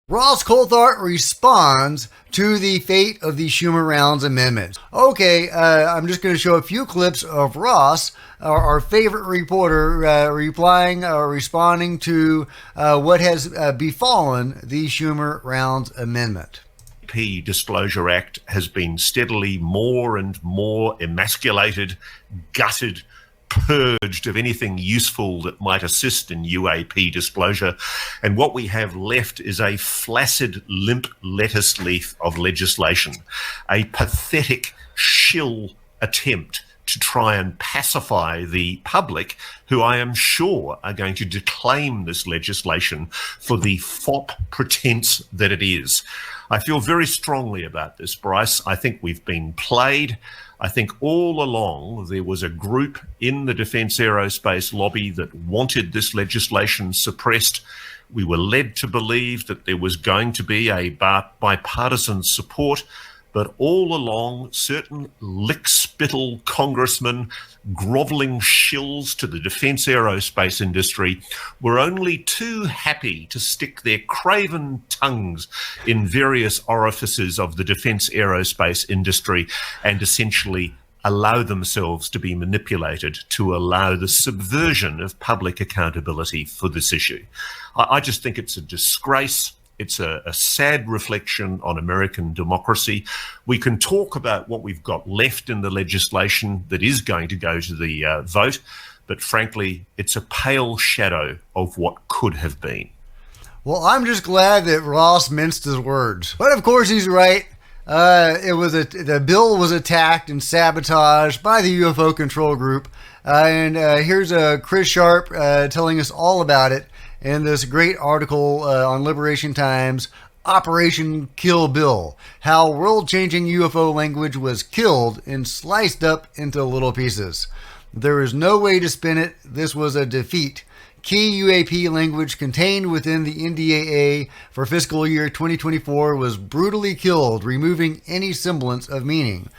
Ross Coulthart responds to the fate of the Schumer-Rounds Amendment. Okay, I'm just going to show a few clips of Ross, our favorite reporter, responding to what has befallen the Schumer-Rounds Amendment. UAP Disclosure Act has been steadily more and more emasculated, gutted, purged of anything useful that might assist in UAP disclosure. And what we have left is a flaccid, limp lettuce leaf of legislation, a pathetic shill attempt to try and pacify the public, who I am sure are going to declaim this legislation for the fop pretense that it is. I feel very strongly about this, Bryce. I think we've been played. I think all along there was a group in the defence aerospace lobby that wanted this legislation suppressed. We were led to believe that there was going to be a bipartisan support, but all along certain lick-spittle congressmen, grovelling shills to the defence aerospace industry, were only too happy to stick their craven tongues in various orifices of the defence aerospace industry and essentially allow themselves to be manipulated to allow the subversion of public accountability for this issue. I just think it's a disgrace. It's a sad reflection on American democracy. We can talk about what we've got left in the legislation that is going to go to the vote, but frankly, it's a pale shadow of what could have been. Well, I'm just glad that Ross minced his words. But of course he's right. The bill was attacked and sabotaged by the UFO control group. And here's Chris Sharp telling us all about it in this great article on Liberation Times, Operation Kill Bill, how world-changing UFO language was killed and sliced up into little pieces. There is no way to spin it. This was a defeat. Key UAP language contained within the NDAA for fiscal year 2024 was brutally killed, removing any semblance of meaning.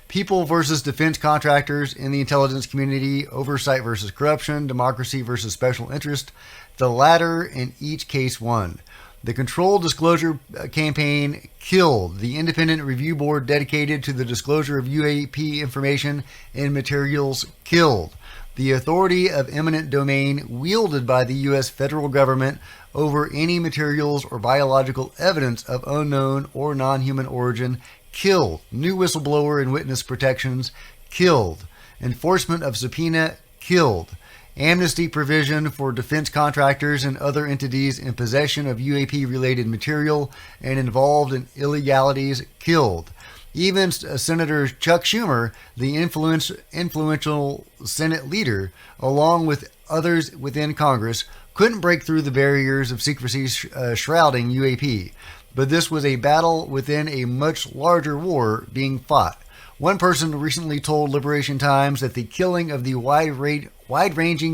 People versus defense contractors in the intelligence community, oversight versus corruption, democracy versus special interest. The latter in each case won. The controlled disclosure campaign killed the independent review board dedicated to the disclosure of UAP information and materials killed. The authority of eminent domain wielded by the U.S. federal government over any materials or biological evidence of unknown or non-human origin killed. New whistleblower and witness protections killed. Enforcement of subpoena killed. Amnesty provision for defense contractors and other entities in possession of UAP-related material and involved in illegalities killed. Even Senator Chuck Schumer, the influential Senate leader, along with others within Congress, couldn't break through the barriers of secrecy shrouding UAP. But this was a battle within a much larger war being fought. One person recently told Liberation Times that the killing of the wide-ranging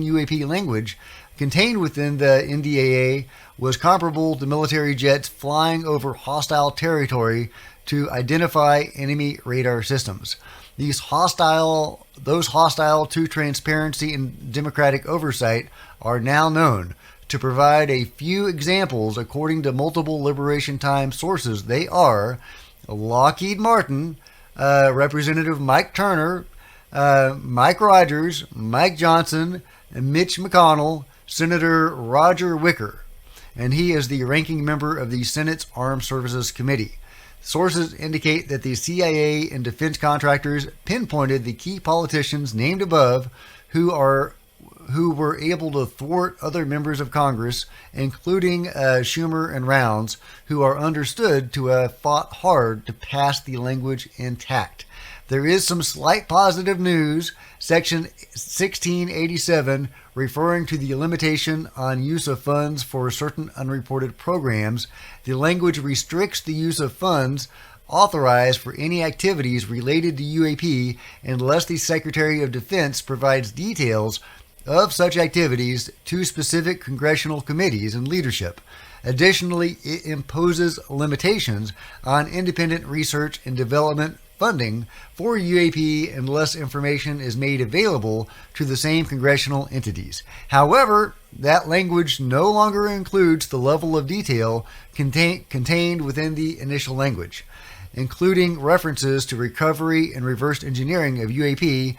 UAP language contained within the NDAA was comparable to military jets flying over hostile territory to identify enemy radar systems. Those hostile to transparency and democratic oversight are now known. To provide a few examples, according to multiple Liberation Times sources, they are Lockheed Martin, Representative Mike Turner, Mike Rogers, Mike Johnson, Mitch McConnell, Senator Roger Wicker, and he is the ranking member of the Senate's Armed Services Committee. Sources indicate that the CIA and defense contractors pinpointed the key politicians named above who were able to thwart other members of Congress, including Schumer and Rounds, who are understood to have fought hard to pass the language intact. There is some slight positive news. Section 1687, referring to the limitation on use of funds for certain unreported programs, the language restricts the use of funds authorized for any activities related to UAP unless the Secretary of Defense provides details of such activities to specific congressional committees and leadership. Additionally, it imposes limitations on independent research and development funding for UAP unless information is made available to the same congressional entities. However, that language no longer includes the level of detail contained within the initial language, including references to recovery and reverse engineering of UAP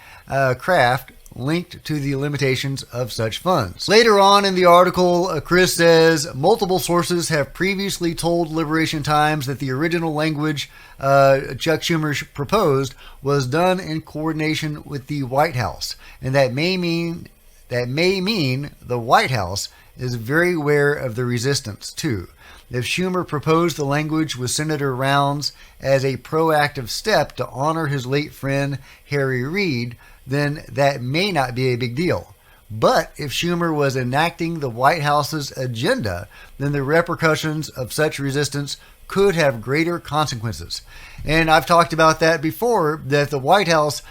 craft linked to the limitations of such funds. Later on in the article, Chris says multiple sources have previously told Liberation Times that the original language Chuck Schumer proposed was done in coordination with the White House, and that may mean the White House is very aware of the resistance too. If Schumer proposed the language with Senator Rounds as a proactive step to honor his late friend Harry Reid, then that may not be a big deal. But if Schumer was enacting the White House's agenda, then the repercussions of such resistance could have greater consequences. And I've talked about that before, that the White House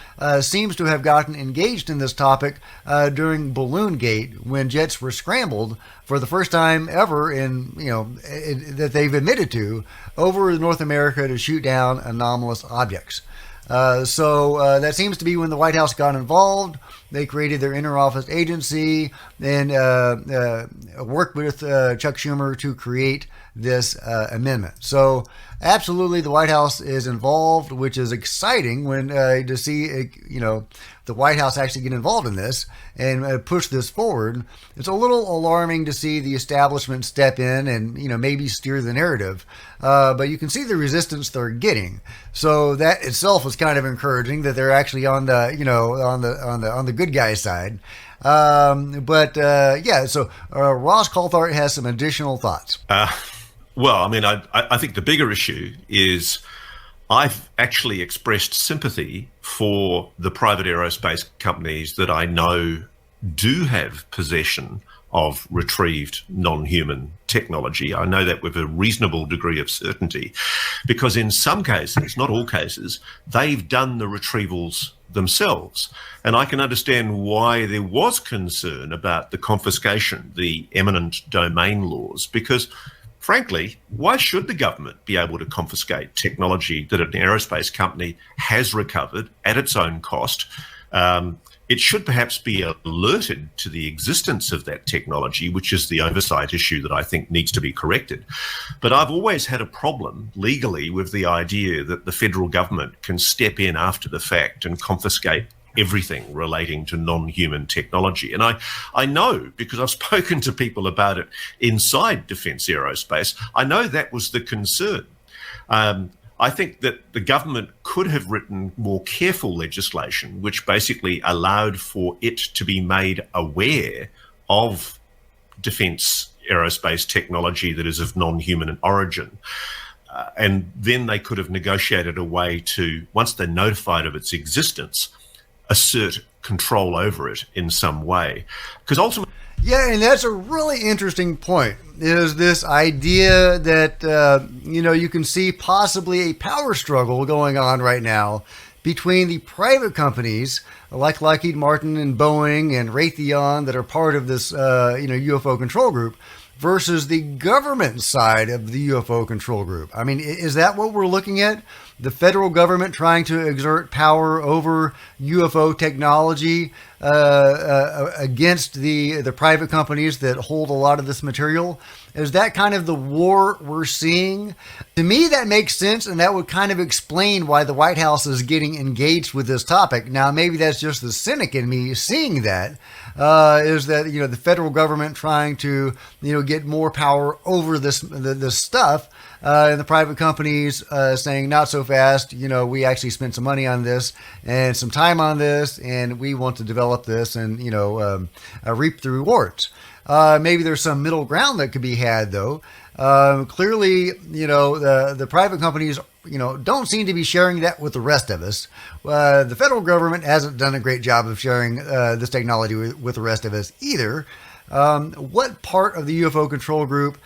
seems to have gotten engaged in this topic during Balloon Gate, when jets were scrambled for the first time ever that they've admitted to over North America to shoot down anomalous objects. So that seems to be when the White House got involved. They created their inter-office agency and worked with Chuck Schumer to create this amendment. So absolutely, the White House is involved, which is exciting when to see the White House actually get involved in this and push this forward. It's a little alarming to see the establishment step in and maybe steer the narrative, but you can see the resistance they're getting. So that itself is kind of encouraging that they're actually on the on the good guy side. So Ross Coulthart has some additional thoughts. Well, I mean, I think the bigger issue is I've actually expressed sympathy for the private aerospace companies that I know do have possession of retrieved non-human technology. I know that with a reasonable degree of certainty, because in some cases, not all cases, they've done the retrievals themselves. And I can understand why there was concern about the confiscation, the eminent domain laws, because frankly, why should the government be able to confiscate technology that an aerospace company has recovered at its own cost? It should perhaps be alerted to the existence of that technology, which is the oversight issue that I think needs to be corrected. But I've always had a problem legally with the idea that the federal government can step in after the fact and confiscate everything relating to non-human technology. And I know, because I've spoken to people about it inside Defence Aerospace, I know that was the concern. I think that the government could have written more careful legislation, which basically allowed for it to be made aware of defence aerospace technology that is of non-human origin. And then they could have negotiated a way to, once they're notified of its existence, assert control over it in some way. Because ultimately... Yeah, and that's a really interesting point, is this idea that, you can see possibly a power struggle going on right now between the private companies like Lockheed Martin and Boeing and Raytheon that are part of this, UFO control group versus the government side of the UFO control group. I mean, is that what we're looking at? The federal government trying to exert power over UFO technology against the private companies that hold a lot of this material? Is that kind of the war we're seeing? To me, that makes sense, and that would kind of explain why the White House is getting engaged with this topic. Now, maybe that's just the cynic in me seeing that, is that, the federal government trying to, get more power over this stuff, and the private companies saying, not so fast, we actually spent some money on this and some time on this, and we want to develop this and, reap the rewards. Maybe there's some middle ground that could be had, though. Clearly, the private companies, don't seem to be sharing that with the rest of us. The federal government hasn't done a great job of sharing this technology with the rest of us either. What part of the UFO control group,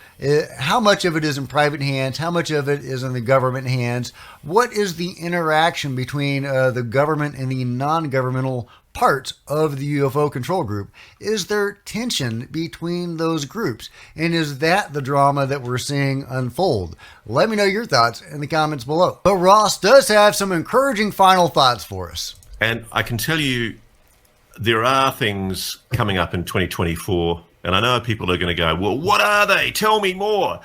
how much of it is in private hands? How much of it is in the government hands? What is the interaction between the government and the non-governmental parts of the UFO control group? Is there tension between those groups? And is that the drama that we're seeing unfold? Let me know your thoughts in the comments below. But Ross does have some encouraging final thoughts for us. And I can tell you, there are things coming up in 2024 And I know people are going to go, well, what are they? Tell me more.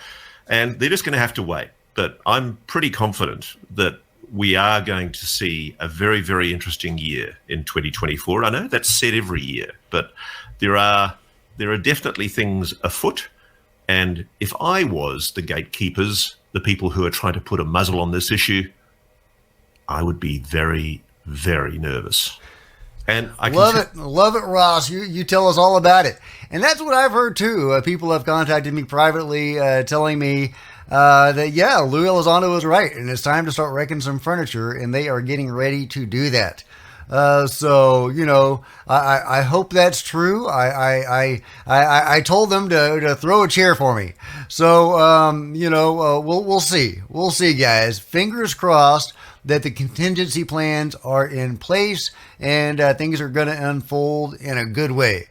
And they're just going to have to wait. But I'm pretty confident that we are going to see a very, very interesting year in 2024. I know that's said every year, but there are definitely things afoot. And if I was the gatekeepers, the people who are trying to put a muzzle on this issue, I would be very, very nervous. And I love it, Ross. You tell us all about it, and that's what I've heard too. People have contacted me privately, telling me that Lou Elizondo was right, and it's time to start wrecking some furniture, and they are getting ready to do that. So I hope that's true. I told them to throw a chair for me. So we'll see, guys. Fingers crossed that the contingency plans are in place and things are going to unfold in a good way.